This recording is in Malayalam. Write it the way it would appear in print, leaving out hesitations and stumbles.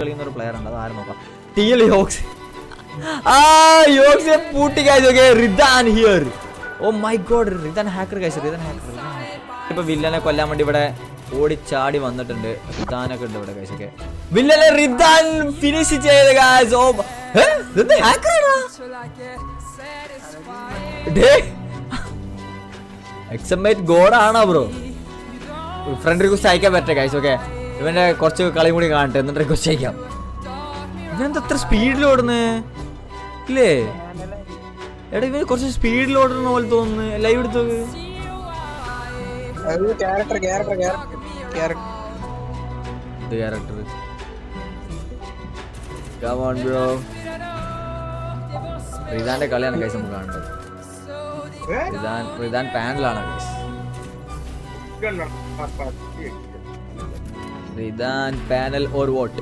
കളിക്കുന്ന ഒരു പ്ലെയർ ഉണ്ട്, അത് ആരും നോക്കാം. TL yolks. യോക്സിനെ പൂട്ടി guys. Okay, Ridan here. Oh my god, Ridan hacker guys. Ridan hacker. ഇപ്പൊ വില്ലനെ കൊല്ലാൻ വേണ്ടി ഇവിടെ ഓടിച്ചാടി വന്നിട്ടുണ്ട്. റിദാനൊക്കെ ഉണ്ട് ഇവിടെ guys. Okay, വില്ലനെ റിദാൻ ഫിനിഷ് ചെയ്ത് guys. ഓ ഇത് ഹാക്കറാണ്. എക്സമേറ്റ് ഗോഡ് ആണോ ബ്രോ? ഫ്രണ്ട് റിക്വസ്റ്റ് അയക്കാൻ പറ്റേ ഗൈസ്. ഓക്കെ, ഇവന്റെ കുറച്ച് കളി കൂടി കാണട്ടെ, എന്നിട്ട് റിക്വസ്റ്റ് അയക്കാം. ഇവനെന്താ എത്ര സ്പീഡിൽ ഓടുന്നേ ഇല്ലേ? എടാ ഇവന് കുറച്ച് സ്പീഡിൽ ഓടുന്ന പോലെ തോന്നുന്നു. ലൈവ് എടുത്തു ക്യാരക്ടർ റിദാന്റെ കളിയാണ് ഗൈസ് നമുക്ക് കാണേണ്ടത്. റിദാൻ പാനലാണ് guys. Ridan panel or vote?